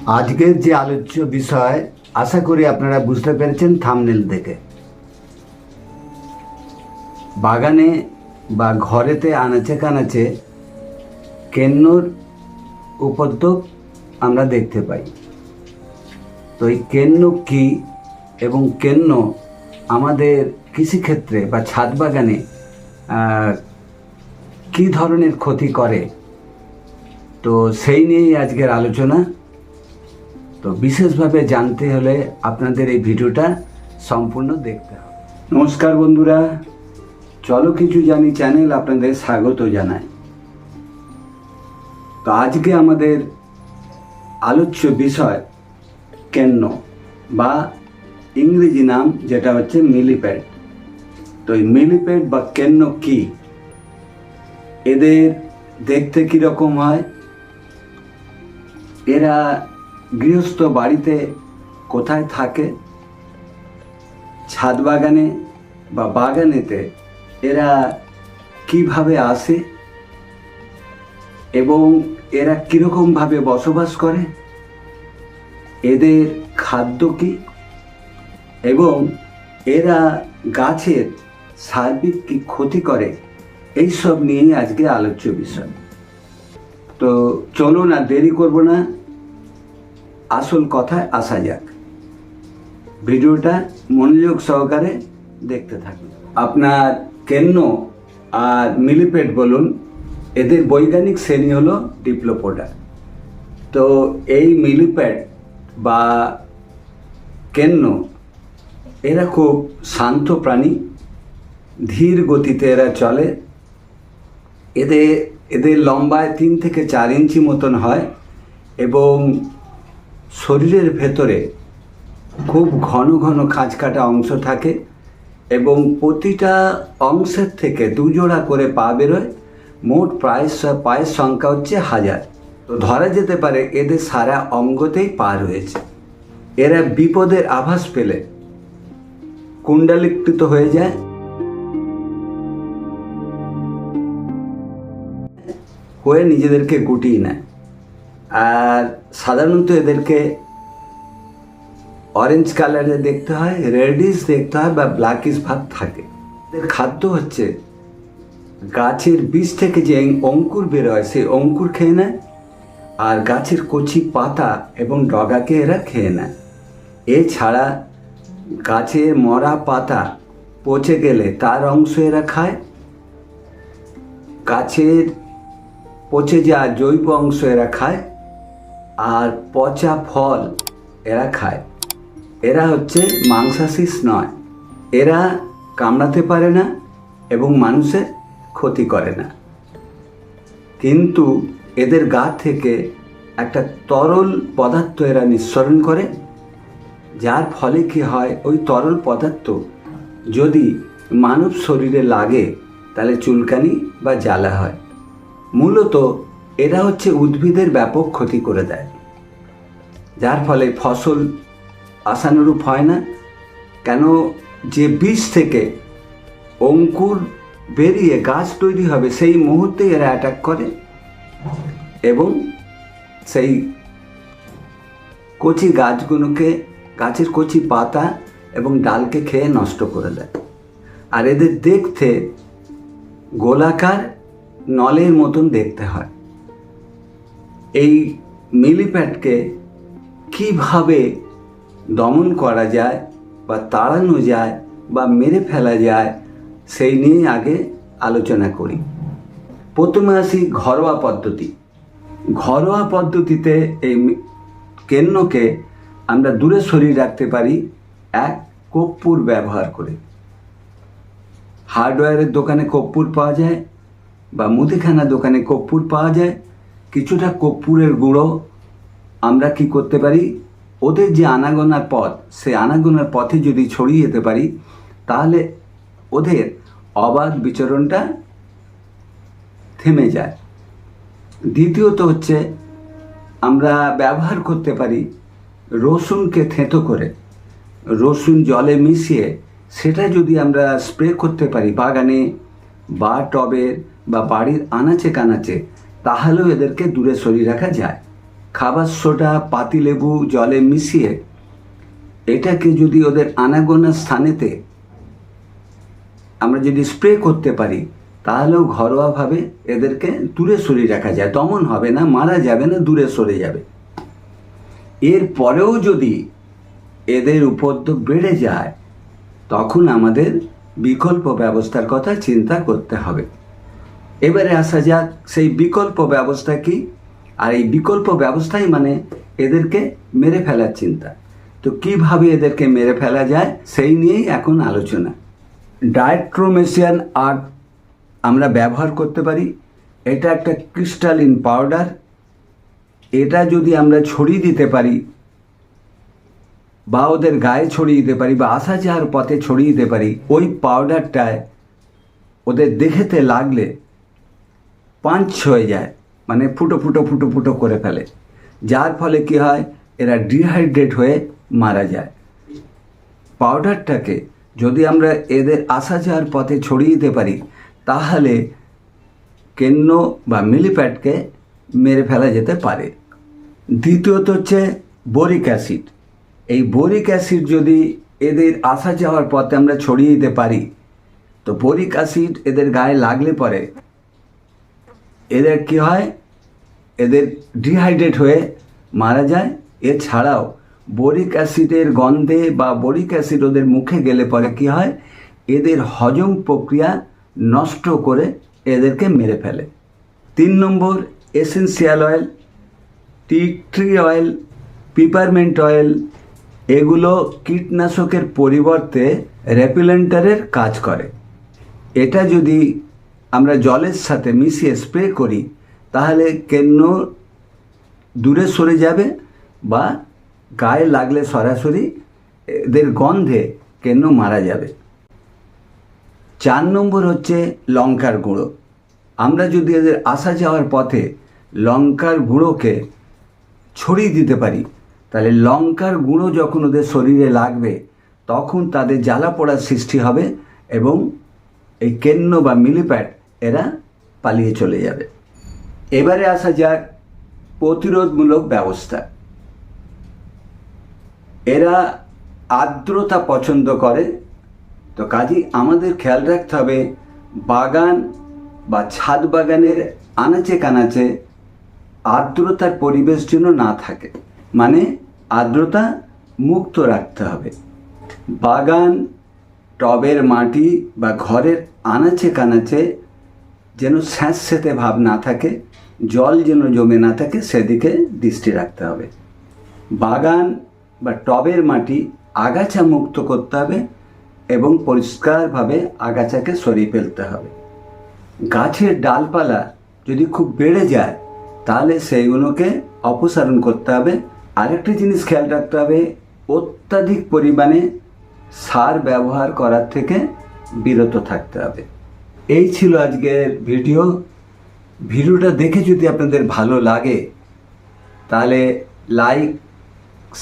আজকের যে আলোচ্য বিষয় আশা করি আপনারা বুঝতে পেরেছেন থাম্বনেল দেখে। বাগানে বা ঘরেতে আনাচে কানাচে কেন্নর উপদ্রব আমরা দেখতে পাই। তো এই কেন্ন কী এবং কেন্ন আমাদের কৃষিক্ষেত্রে বা ছাদ বাগানে কী ধরনের ক্ষতি করে, তো সেই নিয়েই আজকের আলোচনা। তো বিশেষভাবে জানতে হলে আপনাদের এই ভিডিওটা সম্পূর্ণ দেখতে হবে। নমস্কার বন্ধুরা, চলো কিছু জানি চ্যানেল আপনাদের স্বাগত জানাই। তো আজকে আমাদের আলোচ্য বিষয় কেন্ন বা ইংরেজি নাম যেটা হচ্ছে মিলিপ্যাড। তো এই মিলিপ্যাড বা কেন্ন কি, এদের দেখতে কীরকম হয়, এরা গৃহস্থ বাড়িতে কোথায় থাকে, ছাদ বাগানে বা বাগানেতে এরা কিভাবে আসে এবং এরা কীরকমভাবে বসবাস করে, এদের খাদ্য কী এবং এরা গাছের সার্বিক কী ক্ষতি করে, এইসব নিয়েই আজকে আলোচ্য বিষয়। তো চলুন আর দেরি করব না, আসল কথায় আসা যাক। ভিডিওটা মনোযোগ সহকারে দেখতে থাকুন। আপনার কেন্ন আর মিলিপ্যাড বলুন, এদের বৈজ্ঞানিক শ্রেণী হলো ডিপ্লোপোডা। তো এই মিলিপ্যাড বা কেন্ন এরা খুব শান্ত প্রাণী, ধীর গতিতে এরা চলে। এদের লম্বায় 3 থেকে 4 ইঞ্চি মতন হয় এবং শরীরের ভেতরে খুব ঘন ঘন খাঁজ কাটা অংশ থাকে এবং প্রতিটা অংশের থেকে 2 জোড়া করে পা বেরোয়। মোট পায়ের সংখ্যা হচ্ছে 1000। তো ধরা যেতে পারে এদের সারা অঙ্গতেই পা রয়েছে। এরা বিপদের আভাস পেলে কুণ্ডলীকৃত হয়ে যায় হয়ে নিজেদেরকে গুটিয়ে নেয়। আর সাধারণত এদেরকে অরেঞ্জ কালারে দেখতে হয়, রেডিশ দেখতে হয় বা ব্ল্যাকিশ ভাব থাকে। এদের খাদ্য হচ্ছে গাছের বীজ থেকে যে অঙ্কুর বেরোয় সেই অঙ্কুর খেয়ে নেয়, আর গাছের কচি পাতা এবং ডগাকে এরা খেয়ে নেয়। এছাড়া গাছের মরা পাতা পচে গেলে তার অংশ এরা খায়, গাছের পচে যাওয়া জৈব অংশ এরা খায়, আর পচা ফল এরা খায়। এরা হচ্ছে মাংসাশী নয়, এরা কামড়াতে পারে না এবং মানুষের ক্ষতি করে না। কিন্তু এদের গা থেকে একটা তরল পদার্থ এরা নিঃসরণ করে, যার ফলে কি হয়, ওই তরল পদার্থ যদি মানব শরীরে লাগে তাহলে চুলকানি বা জ্বালা হয়। মূলত এরা হচ্ছে উদ্ভিদের ব্যাপক ক্ষতি করে দেয়, যার ফলে ফসল আশানুরূপ হয় না। কেন, যে বীজ থেকে অঙ্কুর বেরিয়ে গাছ তৈরি হবে সেই মুহূর্তে এরা অ্যাটাক করে এবং সেই কচি গাছগুলোকে, গাছের কচি পাতা এবং ডালকে খেয়ে নষ্ট করে দেয়। আর এদের দেখতে গোলাকার নলের মতন দেখতে হয়। এই মিলিপ্যাডকে কিভাবে দমন করা যায় বা তাড়ানো যায় বা মেরে ফেলা যায় সেই নিয়ে আগে আলোচনা করি। প্রথমে আসি ঘরোয়া পদ্ধতি। ঘরোয়া পদ্ধতিতে এই কেন্নকে আমরা দূরে সরিয়ে রাখতে পারি এক কর্পূর ব্যবহার করে। হার্ডওয়্যারের দোকানে কর্পূর পাওয়া যায় বা মুদিখানা দোকানে কর্পূর পাওয়া যায়। কিছুটা কর্পূরের গুঁড়ো আমরা কি করতে পারি, ওদের যে আনাগোনার পথ, সেই আনাগোনার পথে যদি ছড়িয়ে যেতে পারি তাহলে ওদের অবাধ বিচরণটা থেমে যায়। দ্বিতীয়ত হচ্ছে আমরা ব্যবহার করতে পারি রসুনকে থেঁতো করে, রসুন জলে মিশিয়ে সেটা যদি আমরা স্প্রে করতে পারি বাগানে বা টবের বা বাড়ির আনাচে কানাচে, তাহলেও এদেরকে দূরে সরিয়ে রাখা যায়। খাবার সোডা, পাতিলেবু জলে মিশিয়ে এটাকে যদি ওদের আনাগোনা স্থানেতে আমরা যদি স্প্রে করতে পারি, তাহলেও ঘরোয়াভাবে এদেরকে দূরে সরিয়ে রাখা যায়। দমন হবে না, মারা যাবে না, দূরে সরে যাবে। এর পরেও যদি এদের উপদ্রব বেড়ে যায়, তখন আমাদের বিকল্প ব্যবস্থার কথা চিন্তা করতে হবে। এবারে আসা যাক সেই বিকল্প ব্যবস্থা কি। আর এই বিকল্প ব্যবস্থাই মানে এদেরকে মেরে ফেলার চিন্তা। তো কিভাবে এদেরকে মেরে ফেলা যায় সেই নিয়েই এখন আলোচনা। ডায়ট্রোমেসিয়ান আর্ট আমরা ব্যবহার করতে পারি। এটা একটা ক্রিস্টালিন পাউডার। এটা যদি আমরা ছড়িয়ে দিতে পারি বা ওদের গায়ে ছড়িয়ে দিতে পারি বা আসা যাওয়ার পথে ছড়িয়ে দিতে পারি, ওই পাউডারটায় ওদের দেখেতে লাগলে পাঞ্চ হয়ে যায়, মানে ফুটো ফুটো ফুটো ফুটো করে ফেলে, যার ফলে কি হয়, এরা ডিহাইড্রেট হয়ে মারা যায়। পাউডারটাকে যদি আমরা এদের আসা যাওয়ার পথে ছড়িয়ে দিতে পারি, তাহলে কেন্ন বা মিলিপ্যাডকে মেরে ফেলা যেতে পারে। দ্বিতীয়ত হচ্ছে বোরিক অ্যাসিড। এই বোরিক অ্যাসিড যদি এদের আসা যাওয়ার পথে আমরা ছড়িয়ে দিতে পারি, তো বোরিক অ্যাসিড এদের গায়ে লাগলে পরে এদের কি হয়, এদের ডিহাইড্রেট হয়ে মারা যায়। এছাড়াও বোরিক অ্যাসিডের গন্ধে বা বোরিক অ্যাসিড ওদের মুখে গেলে পরে কি হয়, এদের হজম প্রক্রিয়া নষ্ট করে এদেরকে মেরে ফেলে। 3 নম্বর essential oil, tea tree oil, peppermint oil, এগুলো কীটনাশকের পরিবর্তে রেপিলেন্টারের কাজ করে। এটা যদি আমরা জলের সাথে মিশিয়ে স্প্রে করি, তাহলে কেন্ন দূরে সরে যাবে বা গায়ে লাগলে সরাসরি এদের গন্ধে কেন্ন মারা যাবে। 4 নম্বর হচ্ছে লঙ্কার গুঁড়ো। আমরা যদি এদের আসা যাওয়ার পথে লঙ্কার গুঁড়োকে ছড়িয়ে দিতে পারি, তাহলে লঙ্কার গুঁড়ো যখন ওদের শরীরে লাগবে, তখন তাদের জ্বালা পোড়ার সৃষ্টি হবে এবং এই কেন্ন বা মিলিপ্যাড এরা পালিয়ে চলে যাবে। এবারে আসা যাক প্রতিরোধমূলক ব্যবস্থা। এরা আর্দ্রতা পছন্দ করে, তো কাজেই আমাদের খেয়াল রাখতে হবে বাগান বা ছাদ বাগানের আনাচে কানাচে আর্দ্রতার পরিবেশ যেন না থাকে, মানে আর্দ্রতা মুক্ত রাখতে হবে। বাগান, টবের মাটি বা ঘরের আনাচে কানাচে যেন স্যাঁতস্যাঁতে ভাব না থাকে, জল যেন জমে না থাকে, সেদিকে দৃষ্টি রাখতে হবে। বাগান বা টবের মাটি আগাছা মুক্ত করতে হবে এবং পরিষ্কারভাবে আগাছাকে সরিয়ে ফেলতে হবে। গাছের ডালপালা যদি খুব বেড়ে যায়, তাহলে সেইগুলোকে অপসারণ করতে হবে। আরেকটি জিনিস খেয়াল রাখতে হবে, অত্যাধিক পরিমাণে সার ব্যবহার করার থেকে বিরত থাকতে হবে। এই ছিল আজকের ভিডিওটা দেখে যদি আপনাদের ভালো লাগে, তাহলে লাইক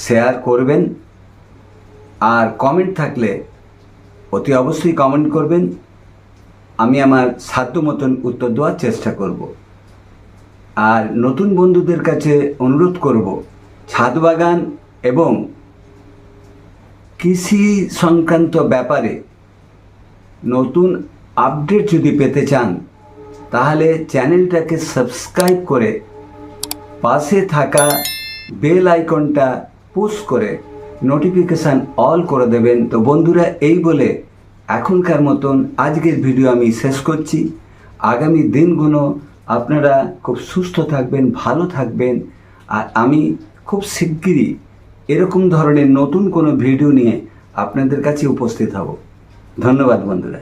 শেয়ার করবেন, আর কমেন্ট থাকলে অতি অবশ্যই কমেন্ট করবেন। আমি আমার সাধ্য মতন উত্তর দেওয়ার চেষ্টা করব। আর নতুন বন্ধুদের কাছে অনুরোধ করব, ছাদ বাগান এবং কৃষি সংক্রান্ত ব্যাপারে নতুন আপডেট যদি পেতে চান, তাহলে চ্যানেলটাকে সাবস্ক্রাইব করে পাশে থাকা বেল আইকনটা পুশ করে নোটিফিকেশান অল করে দেবেন। তো বন্ধুরা, এই বলে এখনকার মতন আজকের ভিডিও আমি শেষ করছি। আগামী দিনগুলো আপনারা খুব সুস্থ থাকবেন, ভালো থাকবেন, আর আমি খুব শিগগিরই এরকম ধরনের নতুন কোনো ভিডিও নিয়ে আপনাদের কাছে উপস্থিত হব। ধন্যবাদ বন্ধুরা।